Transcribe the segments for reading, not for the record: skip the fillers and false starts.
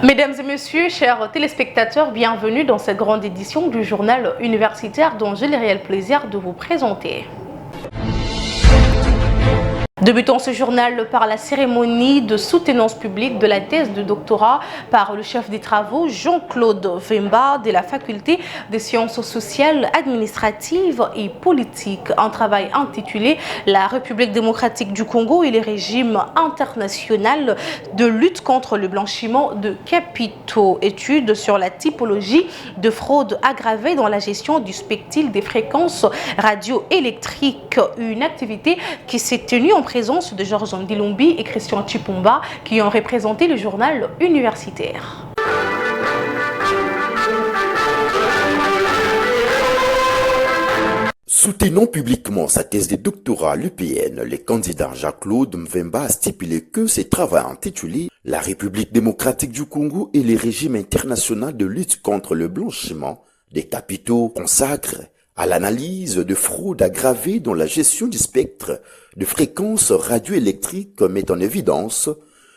Mesdames et messieurs, chers téléspectateurs, bienvenue dans cette grande édition du journal universitaire dont j'ai le réel plaisir de vous présenter. Débutons ce journal par la cérémonie de soutenance publique de la thèse de doctorat par le chef des travaux Jean-Claude Vemba de la faculté des sciences sociales, administratives et politiques. Un travail intitulé « La République démocratique du Congo et les régimes internationaux de lutte contre le blanchiment de capitaux ». Étude sur la typologie de fraude aggravée dans la gestion du spectre des fréquences radioélectriques. Une activité qui s'est tenue en présence de Georges Ndilombi et Christian Chipomba qui ont représenté le journal universitaire. Soutenant publiquement sa thèse de doctorat à l'UPN, le candidat Jean-Claude Mvemba a stipulé que ses travaux intitulés « La République démocratique du Congo et les régimes internationaux de lutte contre le blanchiment des capitaux » consacrent à l'analyse de fraudes aggravées dans la gestion du spectre de fréquences radioélectriques met en évidence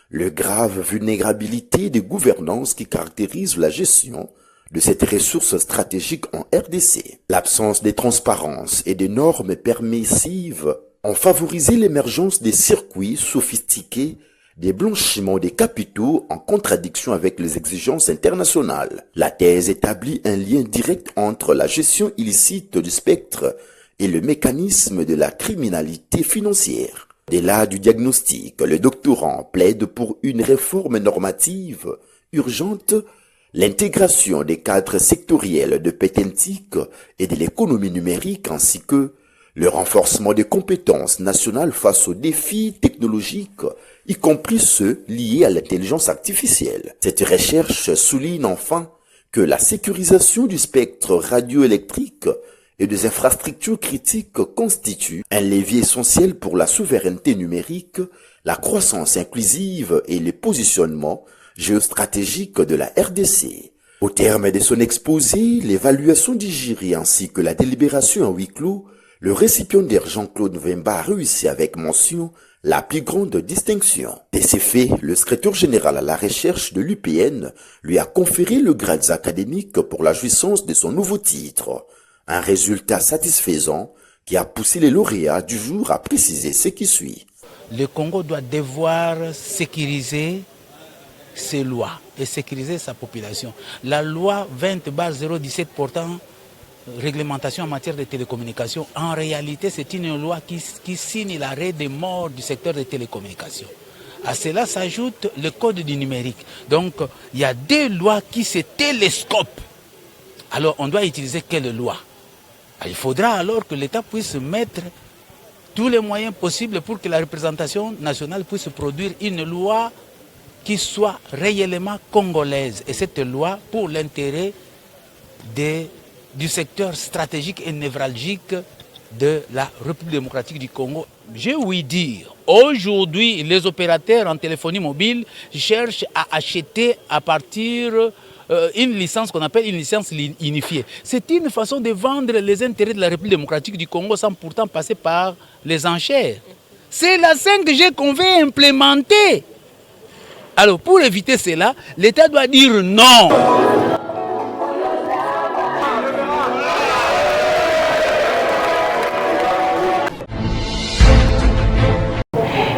le grave vulnérabilité des gouvernances qui caractérisent la gestion de cette ressource stratégique en RDC. L'absence de transparence et de normes permissives ont favorisé l'émergence des circuits sophistiqués des blanchiments des capitaux en contradiction avec les exigences internationales. La thèse établit un lien direct entre la gestion illicite du spectre et le mécanisme de la criminalité financière. Dès-là du diagnostic, le doctorant plaide pour une réforme normative urgente, l'intégration des cadres sectoriels de pétentique et de l'économie numérique ainsi que le renforcement des compétences nationales face aux défis technologiques, y compris ceux liés à l'intelligence artificielle. Cette recherche souligne enfin que la sécurisation du spectre radioélectrique et des infrastructures critiques constitue un levier essentiel pour la souveraineté numérique, la croissance inclusive et le positionnement géostratégique de la RDC. Au terme de son exposé, l'évaluation du jury ainsi que la délibération en huis clos, le récipiendaire Jean-Claude Vemba a réussi avec mention la plus grande distinction. De ces faits, le secrétaire général à la recherche de l'UPN lui a conféré le grade académique pour la jouissance de son nouveau titre. Un résultat satisfaisant qui a poussé les lauréats du jour à préciser ce qui suit. Le Congo doit devoir sécuriser ses lois et sécuriser sa population. La loi 20/017 portant réglementation en matière de télécommunications, en réalité c'est une loi qui signe l'arrêt des morts du secteur des télécommunications. À cela s'ajoute le code du numérique. Donc il y a des lois qui se télescopent. Alors on doit utiliser quelle loi? Il faudra alors que l'État puisse mettre tous les moyens possibles pour que la représentation nationale puisse produire une loi qui soit réellement congolaise. Et cette loi pour l'intérêt du secteur stratégique et névralgique de la République démocratique du Congo. Je ouï dire, aujourd'hui, les opérateurs en téléphonie mobile cherchent à acheter à partir une licence qu'on appelle une licence unifiée. C'est une façon de vendre les intérêts de la République démocratique du Congo sans pourtant passer par les enchères. C'est la 5G qu'on veut implémenter. Alors pour éviter cela, l'État doit dire non.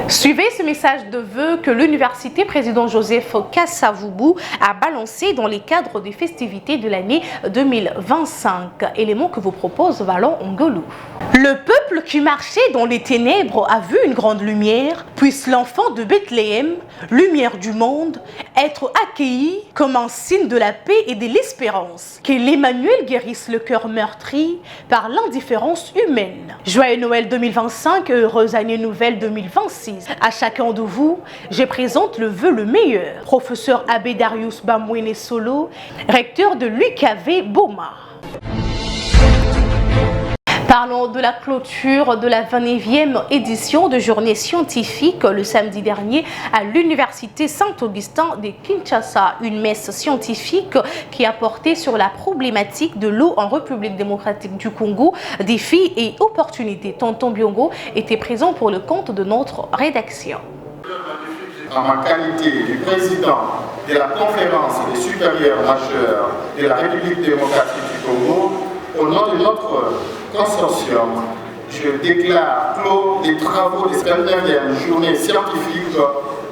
Suivez ce message de vœux que l'université président Joseph Kasavubu a balancé dans les cadres des festivités de l'année 2025. Élément que vous propose Valon Ngolou. Le peuple qui marchait dans les ténèbres a vu une grande lumière. Puisse l'enfant de Bethléem, lumière du monde, être accueilli comme un signe de la paix et de l'espérance. Que l'Emmanuel guérisse le cœur meurtri par l'indifférence humaine. Joyeux Noël 2025 et heureuse année nouvelle 2026. À chacun de vous, je présente le vœu le meilleur. Professeur Abbé Darius Bamwene Solo, recteur de l'UKV Boma. Parlons de la clôture de la 29e édition de journée scientifique le samedi dernier à l'université Saint-Augustin de Kinshasa. Une messe scientifique qui a porté sur la problématique de l'eau en République démocratique du Congo, défis et opportunités. Tonton Biongo était présent pour le compte de notre rédaction. En ma qualité de président de la conférence des supérieurs majeurs de la République démocratique du Congo, au nom de notre consortium, je déclare clos les travaux des 29e journée scientifique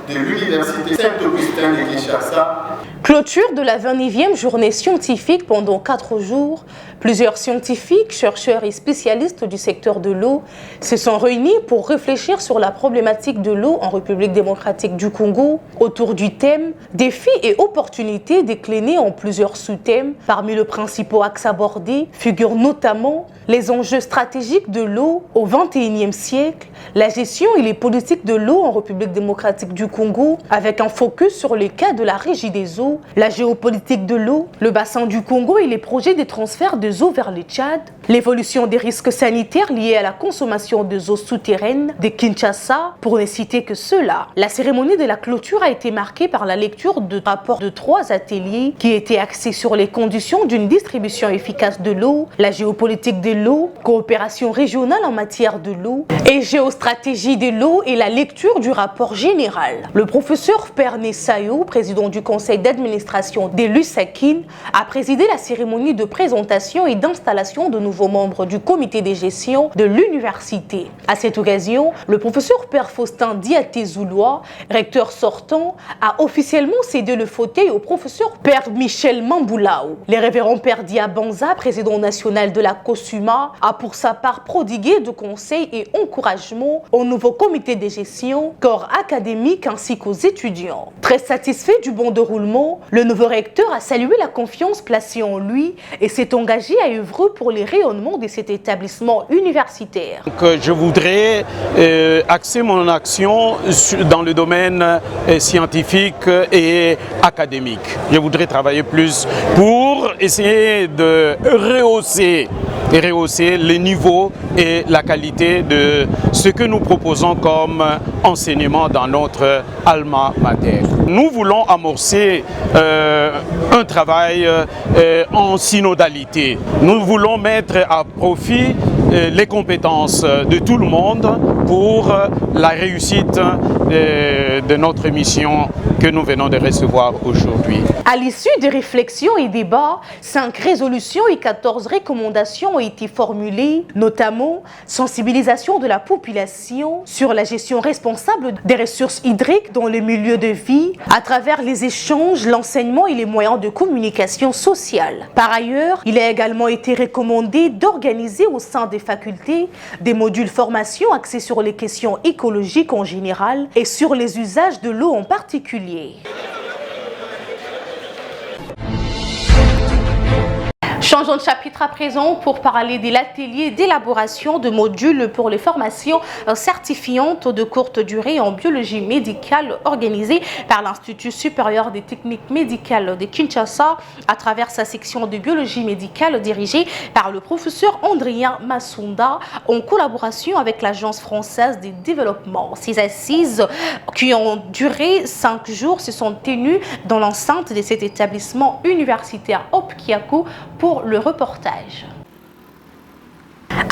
de l'Université Saint-Augustin de Kinshasa. Clôture de la 29e journée scientifique pendant 4 jours. Plusieurs scientifiques, chercheurs et spécialistes du secteur de l'eau se sont réunis pour réfléchir sur la problématique de l'eau en République démocratique du Congo autour du thème « Défis et opportunités » déclinés en plusieurs sous-thèmes. Parmi les principaux axes abordés figurent notamment les enjeux stratégiques de l'eau au XXIe siècle, la gestion et les politiques de l'eau en République démocratique du Congo, avec un focus sur les cas de la Régie des eaux, la géopolitique de l'eau, le bassin du Congo et les projets de transfert des eaux vers le Tchad, l'évolution des risques sanitaires liés à la consommation des eaux souterraines de Kinshasa, pour ne citer que cela. La cérémonie de la clôture a été marquée par la lecture de rapports de 3 ateliers qui étaient axés sur les conditions d'une distribution efficace de l'eau, la géopolitique de l'eau, coopération régionale en matière de l'eau et géostratégie de l'eau et la lecture du rapport général. Le professeur Perné Sayo, président du conseil d'administration de l'USAKIN, a présidé la cérémonie de présentation et d'installation de nouveaux membres du comité de gestion de l'université. À cette occasion, le professeur Père Faustin Diaté Zoulois, recteur sortant, a officiellement cédé le fauteuil au professeur Père Michel Mamboulao. Le révérend Père Diabanza, président national de la COSUMA, a pour sa part prodigué de conseils et encouragements au nouveau comité de gestion, corps académique ainsi qu'aux étudiants. Très satisfait du bon déroulement, le nouveau recteur a salué la confiance placée en lui et s'est engagé à œuvrer pour les rayonnements de cet établissement universitaire. Donc, je voudrais axer mon action dans le domaine scientifique et académique. Je voudrais travailler plus pour essayer de rehausser le niveau et la qualité de ce que nous proposons comme enseignement dans notre alma mater. Nous voulons amorcer un travail en synodalité. Nous voulons mettre à profit les compétences de tout le monde pour la réussite de notre mission que nous venons de recevoir aujourd'hui. À l'issue des réflexions et débats, 5 résolutions et 14 recommandations ont été formulées, notamment sensibilisation de la population sur la gestion responsable des ressources hydriques dans les milieux de vie à travers les échanges, l'enseignement et les moyens de communication sociale. Par ailleurs, il a également été recommandé d'organiser au sein des facultés des modules formation axés sur les questions écologiques en général et sur les usages de l'eau en particulier. Changeons de chapitre à présent pour parler de l'atelier d'élaboration de modules pour les formations certifiantes de courte durée en biologie médicale organisé par l'Institut supérieur des techniques médicales de Kinshasa à travers sa section de biologie médicale dirigée par le professeur Andrien Massounda en collaboration avec l'Agence française de développement. Ces assises qui ont duré 5 jours se sont tenues dans l'enceinte de cet établissement universitaire Opkiaku pour le reportage.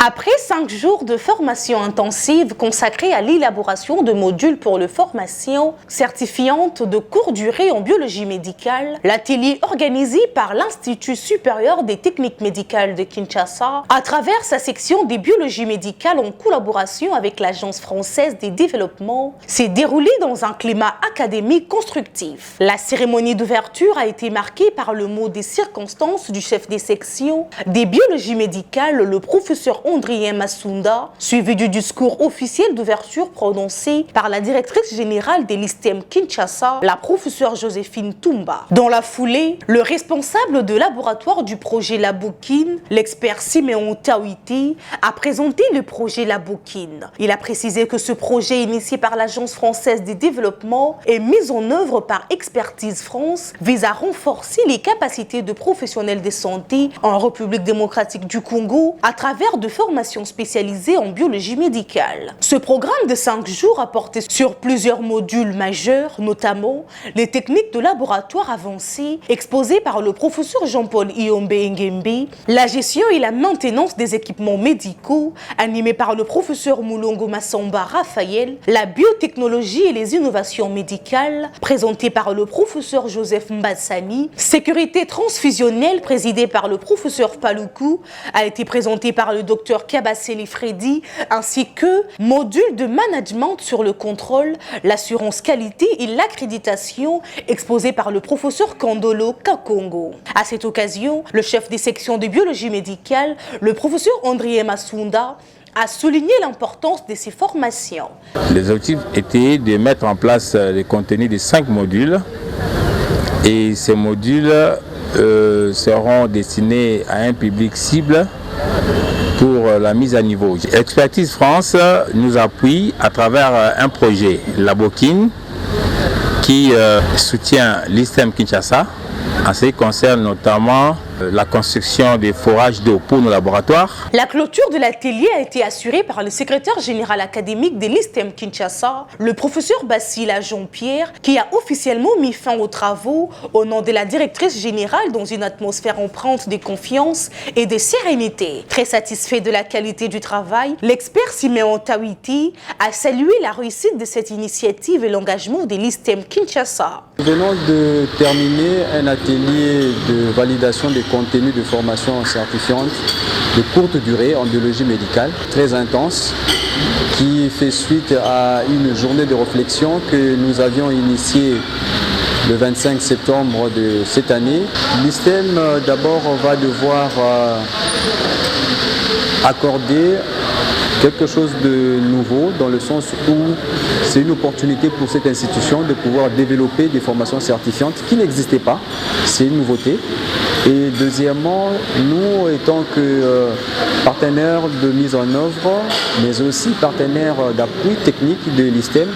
Après 5 jours de formation intensive consacrée à l'élaboration de modules pour les formations certifiantes de courte durée en biologie médicale, l'atelier organisé par l'Institut supérieur des techniques médicales de Kinshasa, à travers sa section des biologies médicales en collaboration avec l'Agence française des développements, s'est déroulé dans un climat académique constructif. La cérémonie d'ouverture a été marquée par le mot des circonstances du chef des sections des biologies médicales, le professeur Andrien Massounda, suivi du discours officiel d'ouverture prononcé par la directrice générale de l'ISTEM Kinshasa, la professeure Joséphine Toumba. Dans la foulée, le responsable de laboratoire du projet Laboukine, l'expert Siméon Taouiti, a présenté le projet Laboukine. Il a précisé que ce projet initié par l'Agence française des développements et mis en œuvre par Expertise France vise à renforcer les capacités de professionnels de santé en République démocratique du Congo à travers de formation spécialisée en biologie médicale. Ce programme de 5 jours a porté sur plusieurs modules majeurs, notamment les techniques de laboratoire avancées exposées par le professeur Jean-Paul Iombe Ngembe, la gestion et la maintenance des équipements médicaux, animés par le professeur Moulongo Massamba Raphaël, la biotechnologie et les innovations médicales, présentée par le professeur Joseph Mbassani, sécurité transfusionnelle, présidée par le professeur Paloukou, a été présentée par le docteur Kabaseli Freddy, ainsi que module de management sur le contrôle, l'assurance qualité et l'accréditation, exposé par le professeur Kandolo Kakongo. À cette occasion, le chef des sections de biologie médicale, le professeur André Massounda, a souligné l'importance de ces formations. Les objectifs étaient de mettre en place les contenus de 5 modules et ces modules seront destinés à un public cible pour la mise à niveau. Expertise France nous appuie à travers un projet, Labokin, qui soutient l'ISTEM Kinshasa en ce qui concerne notamment la construction des forages d'eau pour nos laboratoires. La clôture de l'atelier a été assurée par le secrétaire général académique de l'ISTEM Kinshasa, le professeur Bassila Jean-Pierre, qui a officiellement mis fin aux travaux au nom de la directrice générale dans une atmosphère empreinte de confiance et de sérénité. Très satisfait de la qualité du travail, l'expert Siméon Tawiti a salué la réussite de cette initiative et l'engagement de l'ISTEM Kinshasa. Nous venons de terminer un atelier de validation des contenus de formation certifiante de courte durée en biologie médicale, très intense, qui fait suite à une journée de réflexion que nous avions initiée le 25 septembre de cette année. L'ISTEM d'abord va devoir accorder quelque chose de nouveau dans le sens où c'est une opportunité pour cette institution de pouvoir développer des formations certifiantes qui n'existaient pas, c'est une nouveauté. Et deuxièmement, nous étant que partenaires de mise en œuvre, mais aussi partenaires d'appui technique de l'ISTEM,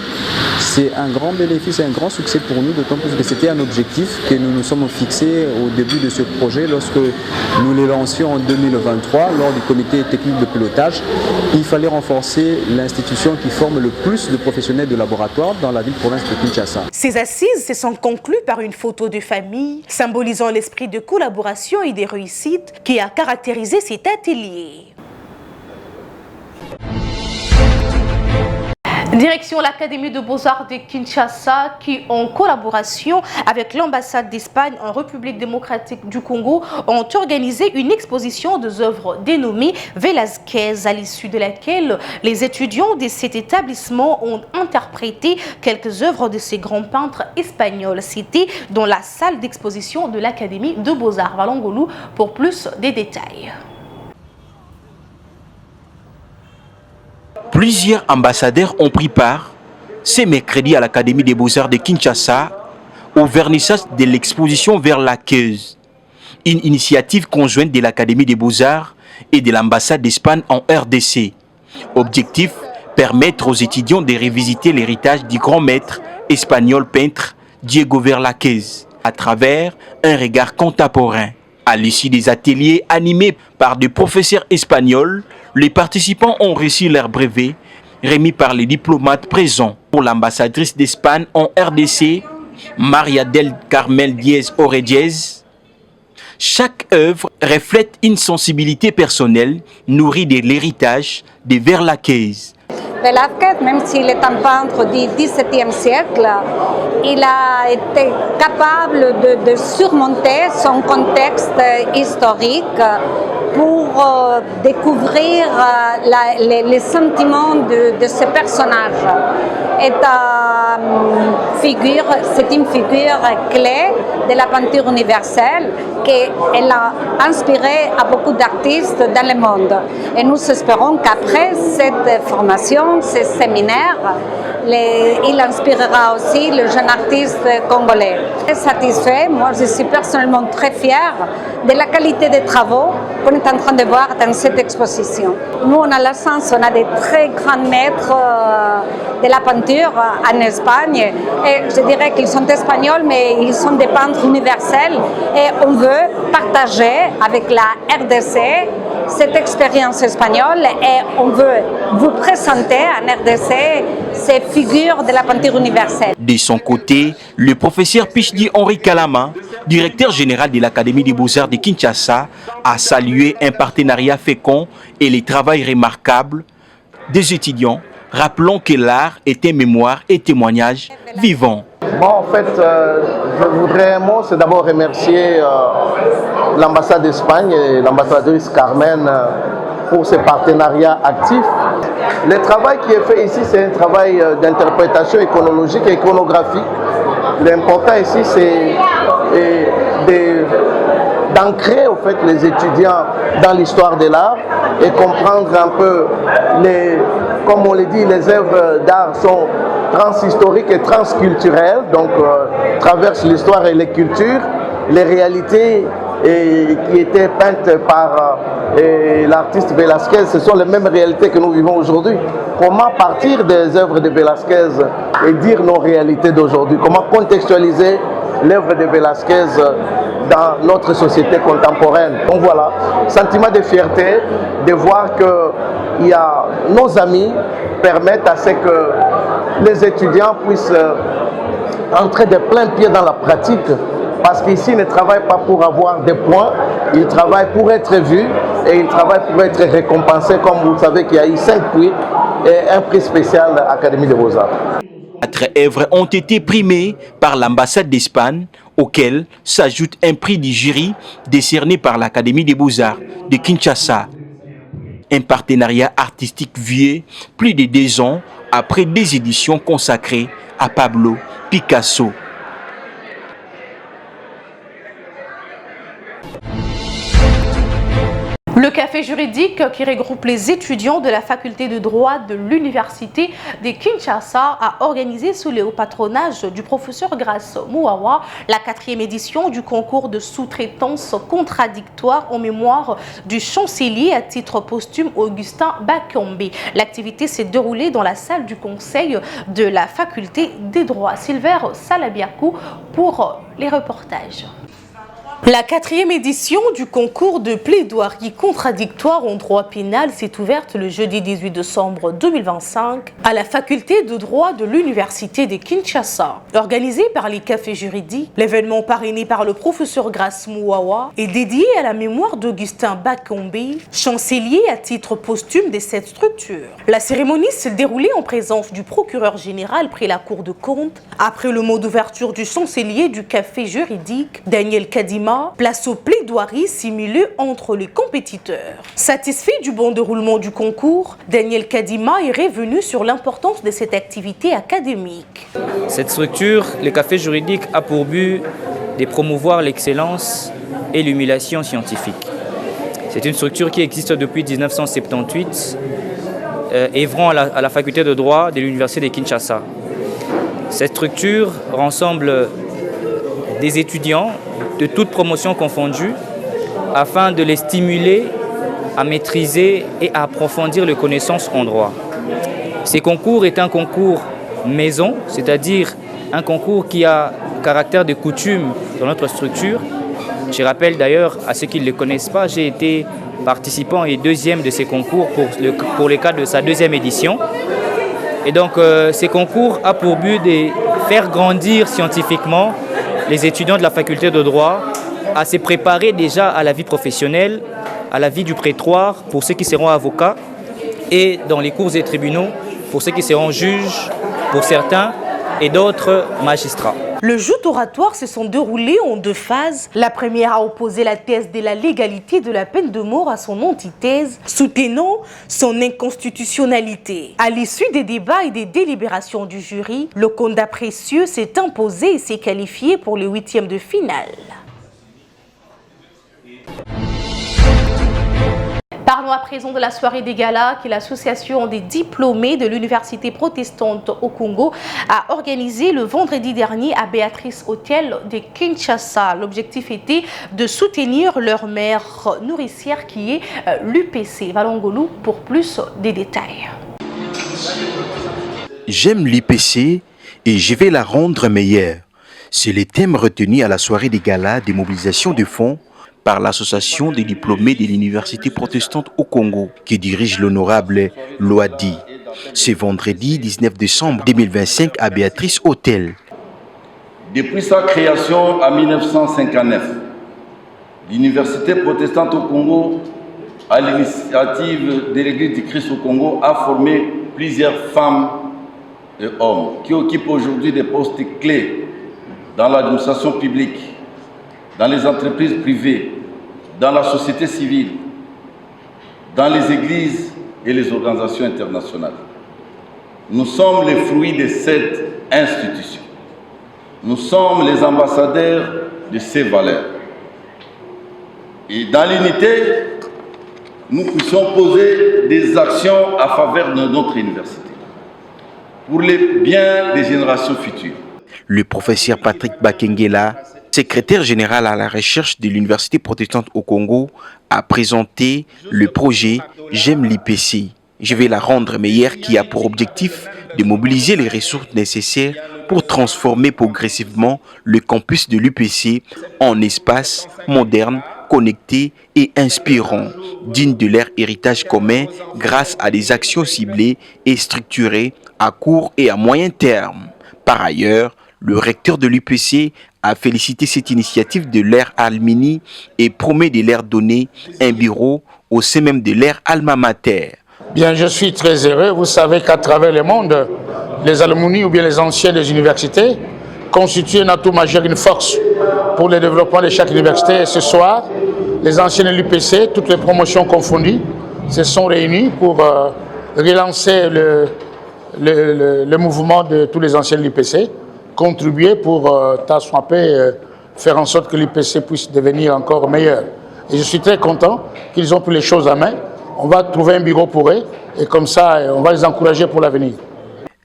c'est un grand bénéfice et un grand succès pour nous, d'autant plus que c'était un objectif que nous nous sommes fixés au début de ce projet lorsque nous les lancions en 2023 lors du comité technique de pilotage. Il fallait renforcer l'institution qui forme le plus de professionnels de laboratoire dans la ville-province de Kinshasa. Ces assises se sont conclues par une photo de famille symbolisant l'esprit de collaboration et des réussites qui a caractérisé cet atelier. Direction l'Académie de Beaux-Arts de Kinshasa qui, en collaboration avec l'ambassade d'Espagne en République démocratique du Congo, ont organisé une exposition des œuvres dénommée Velázquez, à l'issue de laquelle les étudiants de cet établissement ont interprété quelques œuvres de ces grands peintres espagnols. C'était dans la salle d'exposition de l'Académie de Beaux-Arts. Valongolou pour plus de détails. Plusieurs ambassadeurs ont pris part ce mercredi à l'Académie des Beaux-Arts de Kinshasa au vernissage de l'exposition Velázquez, une initiative conjointe de l'Académie des Beaux-Arts et de l'ambassade d'Espagne en RDC. Objectif, permettre aux étudiants de revisiter l'héritage du grand maître espagnol peintre Diego Velázquez à travers un regard contemporain. À l'issue des ateliers animés par des professeurs espagnols, les participants ont reçu leur brevet remis par les diplomates présents. Pour l'ambassadrice d'Espagne en RDC, Maria del Carmel Diez Orediez, chaque œuvre reflète une sensibilité personnelle nourrie de l'héritage de Velázquez. Velázquez, même s'il est un peintre du XVIIe siècle, il a été capable de surmonter son contexte historique pour découvrir les sentiments de ce personnage. C'est une figure clé de la peinture universelle qu'elle a inspiré à beaucoup d'artistes dans le monde. Et nous espérons qu'après cette formation, ce séminaire, il inspirera aussi le jeune artiste congolais. Très satisfait, moi je suis personnellement très fière de la qualité des travaux qu'on est en train de voir dans cette exposition. Nous on a la chance, on a des très grands maîtres de la peinture en Espagne et je dirais qu'ils sont espagnols mais ils sont des peintres universels et on veut partager avec la RDC cette expérience espagnole et on veut vous présenter en RDC ces figures de la peinture universelle. De son côté, le professeur Pichdi Henri Kalama, directeur général de l'Académie des Beaux-Arts de Kinshasa, a salué un partenariat fécond et le travail remarquable des étudiants, rappelant que l'art est un mémoire et témoignage vivant. Bon, en fait, je voudrais un mot, c'est d'abord remercier l'ambassade d'Espagne et l'ambassadrice Carmen pour ces partenariats actifs. Le travail qui est fait ici, c'est un travail d'interprétation iconologique et iconographique. L'important ici, c'est d'ancrer au fait les étudiants dans l'histoire de l'art et comprendre un peu, comme on le dit, les œuvres d'art sont transhistoriques et transculturelles, donc traversent l'histoire et les cultures, les réalités qui étaient peintes par l'artiste Velázquez, ce sont les mêmes réalités que nous vivons aujourd'hui. Comment partir des œuvres de Velázquez et dire nos réalités d'aujourd'hui? Comment contextualiser l'œuvre de Velázquez dans notre société contemporaine? Donc voilà, sentiment de fierté de voir que nos amis permettent à ce que les étudiants puissent entrer de plein pied dans la pratique, parce qu'ici, ils ne travaillent pas pour avoir des points, ils travaillent pour être vus et ils travaillent pour être récompensés, comme vous le savez qu'il y a eu 5 prix et un prix spécial à l'Académie des Beaux-Arts. 4 œuvres ont été primées par l'ambassade d'Espagne, auquel s'ajoute un prix du jury décerné par l'Académie des Beaux-Arts de Kinshasa. Un partenariat artistique vieux plus de 2 ans après des éditions consacrées à Pablo Picasso. Le café juridique qui regroupe les étudiants de la faculté de droit de l'université de Kinshasa a organisé sous le haut patronage du professeur Grace Mouawa la 4e édition du concours de sous-traitance contradictoire en mémoire du chancelier à titre posthume Augustin Bakombe. L'activité s'est déroulée dans la salle du conseil de la faculté des droits. Silver Salabiakou pour les reportages. La 4e édition du concours de plaidoirie contradictoire en droit pénal s'est ouverte le jeudi 18 décembre 2025 à la faculté de droit de l'université de Kinshasa. Organisé par les cafés juridiques, l'événement parrainé par le professeur Grace Mouawa est dédié à la mémoire d'Augustin Bakombe, chancelier à titre posthume de cette structure. La cérémonie s'est déroulée en présence du procureur général près la Cour de compte. Après le mot d'ouverture du chancelier du café juridique, Daniel Kadima, place aux plaidoiries simulées entre les compétiteurs. Satisfait du bon déroulement du concours, Daniel Kadima est revenu sur l'importance de cette activité académique. Cette structure, le café juridique, a pour but de promouvoir l'excellence et l'humiliation scientifique. C'est une structure qui existe depuis 1978, œuvrant à la faculté de droit de l'université de Kinshasa. Cette structure rassemble des étudiants de toutes promotions confondues afin de les stimuler à maîtriser et à approfondir les connaissances en droit. Ces concours est un concours maison, c'est-à-dire un concours qui a caractère de coutume dans notre structure. Je rappelle d'ailleurs à ceux qui ne le connaissent pas, j'ai été participant et 2e de ces concours pour le cadre de sa 2e édition. Et donc ces concours a pour but de faire grandir scientifiquement les étudiants de la faculté de droit à se préparer déjà à la vie professionnelle, à la vie du prétoire pour ceux qui seront avocats et dans les cours et tribunaux pour ceux qui seront juges pour certains et d'autres magistrats. Le joute oratoire se sont déroulés en 2 phases. La première a opposé la thèse de la légalité de la peine de mort à son antithèse, soutenant son inconstitutionnalité. À l'issue des débats et des délibérations du jury, le candidat précieux s'est imposé et s'est qualifié pour le 8e de finale. Parlons à présent de la soirée des galas que l'association des diplômés de l'université protestante au Congo a organisé le vendredi dernier à Béatrice Hôtel de Kinshasa. L'objectif était de soutenir leur mère nourricière qui est l'UPC. Valongolou pour plus de détails. J'aime l'UPC et je vais la rendre meilleure. C'est le thème retenu à la soirée des galas des mobilisations de fonds par l'association des diplômés de l'Université protestante au Congo, qui dirige l'honorable Loadi. Ce vendredi 19 décembre 2025 à Béatrice Hôtel. Depuis sa création en 1959, l'Université protestante au Congo, à l'initiative de l'Église du Christ au Congo, a formé plusieurs femmes et hommes qui occupent aujourd'hui des postes clés dans l'administration publique, dans les entreprises privées, dans la société civile, dans les églises et les organisations internationales. Nous sommes les fruits de cette institution. Nous sommes les ambassadeurs de ces valeurs. Et dans l'unité, nous puissions poser des actions à faveur de notre université, pour le bien des générations futures. Le professeur Patrick Bakengela, secrétaire général à la recherche de l'Université protestante au Congo, a présenté le projet « J'aime l'IPC. Je vais la rendre meilleure » qui a pour objectif de mobiliser les ressources nécessaires pour transformer progressivement le campus de l'UPC en espace moderne, connecté et inspirant, digne de leur héritage commun grâce à des actions ciblées et structurées à court et à moyen terme. Par ailleurs, le recteur de l'UPC a félicité cette initiative de l'ère Almini et promet de leur donner un bureau au sein même de l'ère Alma Mater. Bien, je suis très heureux. Vous savez qu'à travers le monde, les alumni ou bien les anciens des universités constituent un atout majeur, une force pour le développement de chaque université. Et ce soir, les anciens de l'UPC, toutes les promotions confondues, se sont réunis pour relancer le mouvement de tous les anciens de l'UPC, contribuer pour faire en sorte que l'UPC puisse devenir encore meilleur. Et je suis très content qu'ils ont pris les choses à main. On va trouver un bureau pour eux et comme ça, on va les encourager pour l'avenir.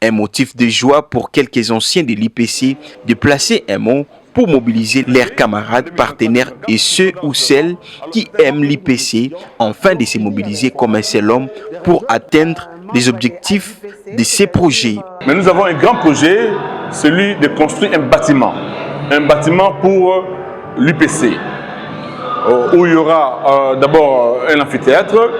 Un motif de joie pour quelques anciens de l'IPC de placer un mot pour mobiliser leurs camarades, partenaires et ceux ou celles qui aiment l'IPC, afin de se mobiliser comme un seul homme pour atteindre les objectifs de ces projets. Mais nous avons un grand projet, celui de construire un bâtiment pour l'UPC, où il y aura d'abord un amphithéâtre,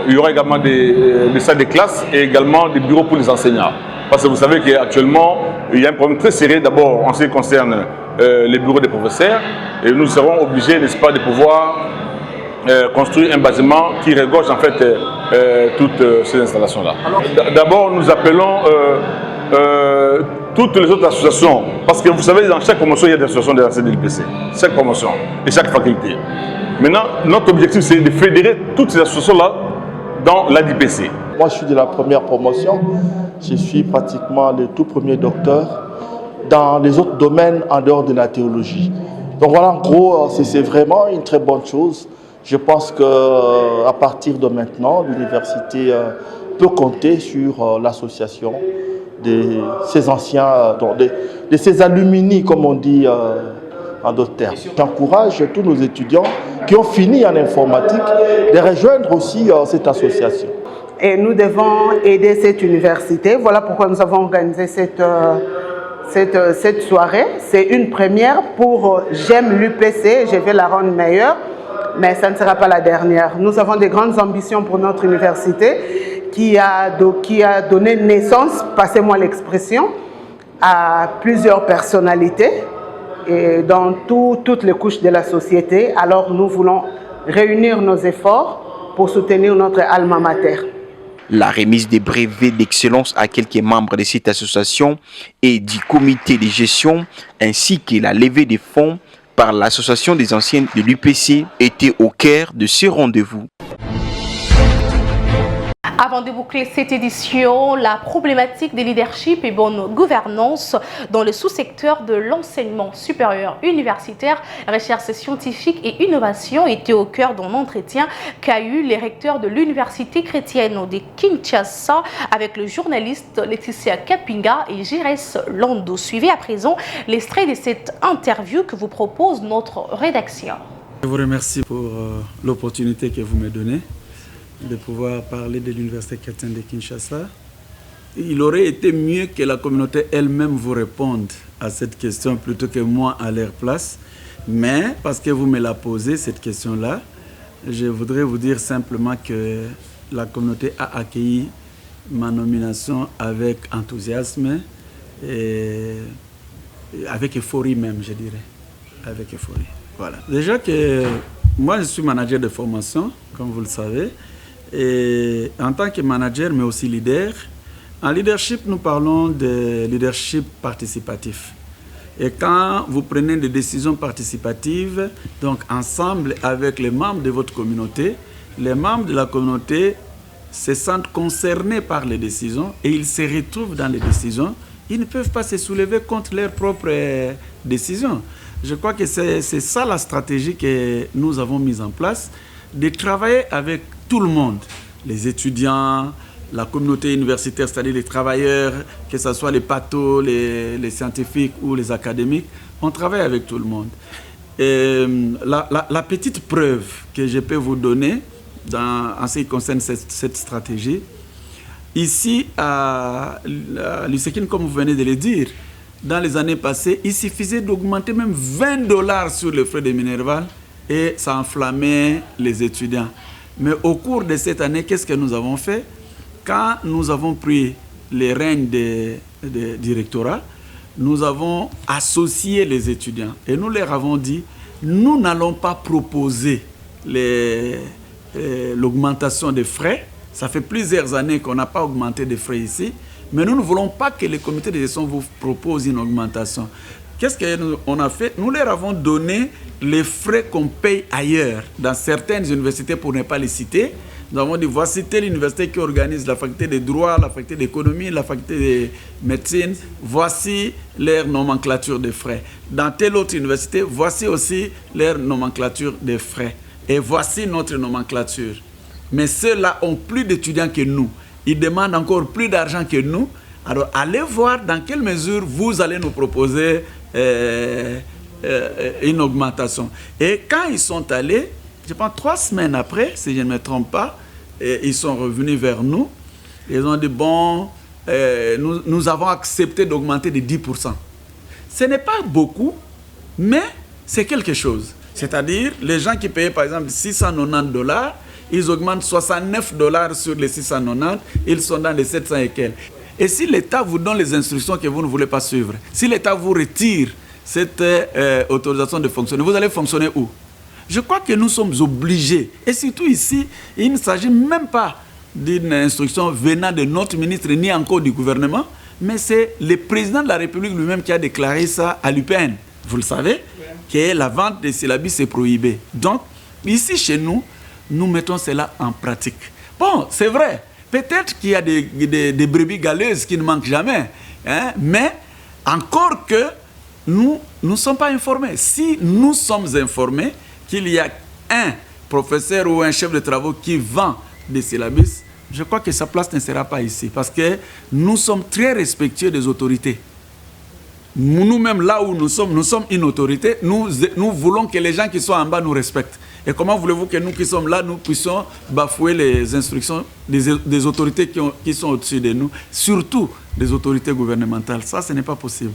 il y aura également des salles de classe et également des bureaux pour les enseignants. Parce que vous savez qu'actuellement, il y a un problème très sérieux d'abord en ce qui concerne les bureaux des professeurs. Et nous serons obligés, n'est-ce pas, de pouvoir construire un bâtiment qui regorge en fait toutes ces installations-là. D'abord, nous appelons toutes les autres associations, parce que vous savez, dans chaque promotion, il y a des associations de l'ACD de l'IPC, chaque promotion et chaque faculté. Maintenant, notre objectif, c'est de fédérer toutes ces associations-là dans l'ADPC. Moi, je suis de la première promotion. Je suis pratiquement le tout premier docteur dans les autres domaines en dehors de la théologie. Donc voilà, en gros, c'est vraiment une très bonne chose. Je pense qu'à partir de maintenant, l'université peut compter sur l'association de ces anciens, de ces alumni, comme on dit en d'autres termes. J'encourage tous nos étudiants qui ont fini en informatique de rejoindre aussi cette association. Et nous devons aider cette université. Voilà pourquoi nous avons organisé cette soirée. C'est une première pour J'aime l'UPC, je vais la rendre meilleure, mais ça ne sera pas la dernière. Nous avons de grandes ambitions pour notre université qui a donné naissance, passez-moi l'expression, à plusieurs personnalités et dans toutes les couches de la société. Alors nous voulons réunir nos efforts pour soutenir notre alma mater. La remise des brevets d'excellence à quelques membres de cette association et du comité de gestion, ainsi que la levée des fonds par l'association des anciens de l'UPC étaient au cœur de ce rendez-vous. Avant de boucler cette édition, la problématique des leadership et bonne gouvernance dans le sous-secteur de l'enseignement supérieur universitaire, recherche scientifique et innovation était au cœur d'un entretien qu'a eu les recteurs de l'université chrétienne de Kinshasa avec le journaliste Laetitia Kapinga et Jires Lando. Suivez à présent l'extrait de cette interview que vous propose notre rédaction. Je vous remercie pour l'opportunité que vous me donnez de pouvoir parler de l'Université chrétienne de Kinshasa. Il aurait été mieux que la communauté elle-même vous réponde à cette question plutôt que moi à leur place. Mais, parce que vous me la posez, cette question-là, je voudrais vous dire simplement que la communauté a accueilli ma nomination avec enthousiasme et avec euphorie même, je dirais. Avec euphorie. Voilà. Déjà que moi, je suis manager de formation, comme vous le savez, et en tant que manager, mais aussi leader. En leadership, nous parlons de leadership participatif. Et quand vous prenez des décisions participatives, donc ensemble avec les membres de votre communauté, les membres de la communauté se sentent concernés par les décisions et ils se retrouvent dans les décisions. Ils ne peuvent pas se soulever contre leurs propres décisions. Je crois que c'est ça la stratégie que nous avons mise en place, de travailler avec tout le monde, les étudiants, la communauté universitaire, c'est-à-dire les travailleurs, que ce soit les pathos, les scientifiques ou les académiques, on travaille avec tout le monde. Et la petite preuve que je peux vous donner en ce qui concerne cette stratégie, ici à l'USEKIN, comme vous venez de le dire, dans les années passées, il suffisait d'augmenter même $20 sur les frais de Minerval et ça enflammait les étudiants. Mais au cours de cette année, qu'est-ce que nous avons fait? Quand nous avons pris les rênes du rectorat, nous avons associé les étudiants et nous leur avons dit, nous n'allons pas proposer l'augmentation des frais. Ça fait plusieurs années qu'on n'a pas augmenté des frais ici, mais nous ne voulons pas que les comités de gestion vous proposent une augmentation. Qu'est-ce qu'on a fait? Nous leur avons donné les frais qu'on paye ailleurs, dans certaines universités, pour ne pas les citer. Nous avons dit, voici telle université qui organise la faculté de droit, la faculté d'économie, la faculté de médecine. Voici leur nomenclature de frais. Dans telle autre université, voici aussi leur nomenclature de frais. Et voici notre nomenclature. Mais ceux-là ont plus d'étudiants que nous. Ils demandent encore plus d'argent que nous. Alors, allez voir dans quelle mesure vous allez nous proposer une augmentation. Et quand ils sont allés, je pense 3 semaines après, si je ne me trompe pas, ils sont revenus vers nous. Ils ont dit, bon, nous avons accepté d'augmenter de 10%. Ce n'est pas beaucoup, mais c'est quelque chose. C'est-à-dire, les gens qui payaient par exemple $690, ils augmentent $69 sur les 690, ils sont dans les 700 et quelques. Et si l'État vous donne les instructions que vous ne voulez pas suivre, si l'État vous retire cette autorisation de fonctionner, vous allez fonctionner où? Je crois que nous sommes obligés, et surtout ici, il ne s'agit même pas d'une instruction venant de notre ministre ni encore du gouvernement, mais c'est le président de la République lui-même qui a déclaré ça à l'UPN. Vous le savez, que la vente des syllabus est prohibée. Donc, ici chez nous, nous mettons cela en pratique. Bon, c'est vrai, peut-être qu'il y a des brebis galeuses qui ne manquent jamais, hein, mais encore que nous ne sommes pas informés. Si nous sommes informés qu'il y a un professeur ou un chef de travaux qui vend des syllabus, je crois que sa place ne sera pas ici, parce que nous sommes très respectueux des autorités. Nous-mêmes, là où nous sommes une autorité, nous voulons que les gens qui sont en bas nous respectent. Et comment voulez-vous que nous qui sommes là, nous puissions bafouer les instructions des autorités qui sont au-dessus de nous, surtout des autorités gouvernementales? Ça, ce n'est pas possible.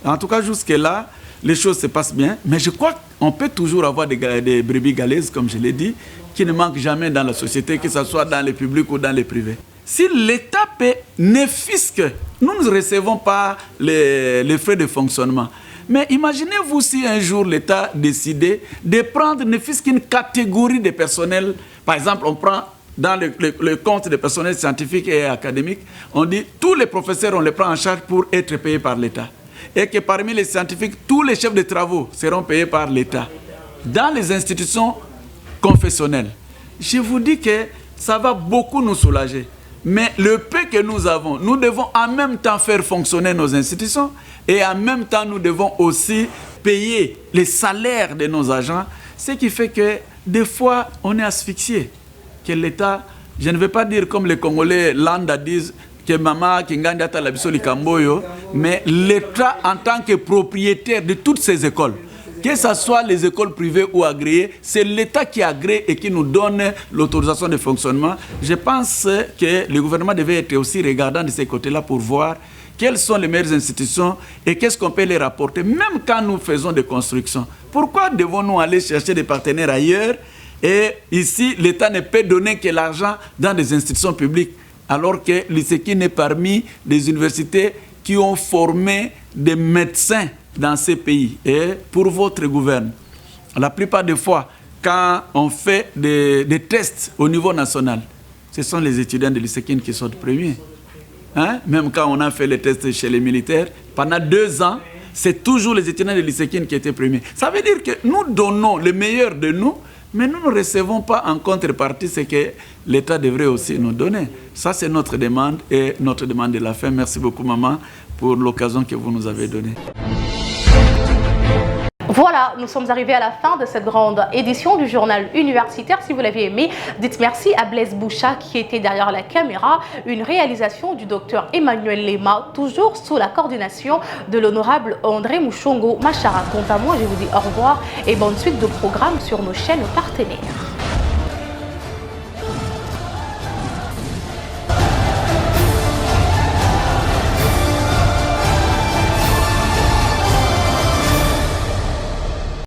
En tout cas, jusque-là, les choses se passent bien, mais je crois qu'on peut toujours avoir des brebis galeuses, comme je l'ai dit, qui ne manquent jamais dans la société, que ce soit dans le public ou dans le privé. Si l'État ne fisque, nous ne recevons pas les frais de fonctionnement. Mais imaginez-vous si un jour l'État décidait de prendre ne fût-ce qu'une catégorie de personnel. Par exemple, on prend dans le compte des personnels scientifiques et académiques, on dit tous les professeurs, on les prend en charge pour être payés par l'État. Et que parmi les scientifiques, tous les chefs de travaux seront payés par l'État. Dans les institutions confessionnelles, je vous dis que ça va beaucoup nous soulager. Mais le peu que nous avons, nous devons en même temps faire fonctionner nos institutions et en même temps, nous devons aussi payer les salaires de nos agents, ce qui fait que des fois, on est asphyxié. Que l'État, je ne vais pas dire comme les Congolais, Landa disent, que Mama, Kinganda, Talabisoli, Kamboyo, mais l'État en tant que propriétaire de toutes ces écoles, que ce soit les écoles privées ou agréées, c'est l'État qui agrée et qui nous donne l'autorisation de fonctionnement. Je pense que le gouvernement devait être aussi regardant de ces côtés-là pour voir quelles sont les meilleures institutions et qu'est-ce qu'on peut les rapporter, même quand nous faisons des constructions. Pourquoi devons-nous aller chercher des partenaires ailleurs et ici, l'État ne peut donner que l'argent dans des institutions publiques, alors que l'ISEKIN est parmi des universités qui ont formé des médecins dans ces pays. Et pour votre gouvernement, la plupart des fois, quand on fait des tests au niveau national, ce sont les étudiants de l'ISEKIN qui sont premiers. Hein? Même quand on a fait les tests chez les militaires, pendant 2 ans, c'est toujours les étudiants de l'ISEKIN qui étaient premiers. Ça veut dire que nous donnons le meilleur de nous, mais nous ne recevons pas en contrepartie ce que l'État devrait aussi nous donner. Ça, c'est notre demande et notre demande de la fin. Merci beaucoup, maman, pour l'occasion que vous nous avez donnée. Voilà, nous sommes arrivés à la fin de cette grande édition du journal universitaire. Si vous l'avez aimé, dites merci à Blaise Boucha qui était derrière la caméra. Une réalisation du docteur Emmanuel Lema, toujours sous la coordination de l'honorable André Mouchongo Machara. Quant à moi, je vous dis au revoir et bonne suite de programmes sur nos chaînes partenaires.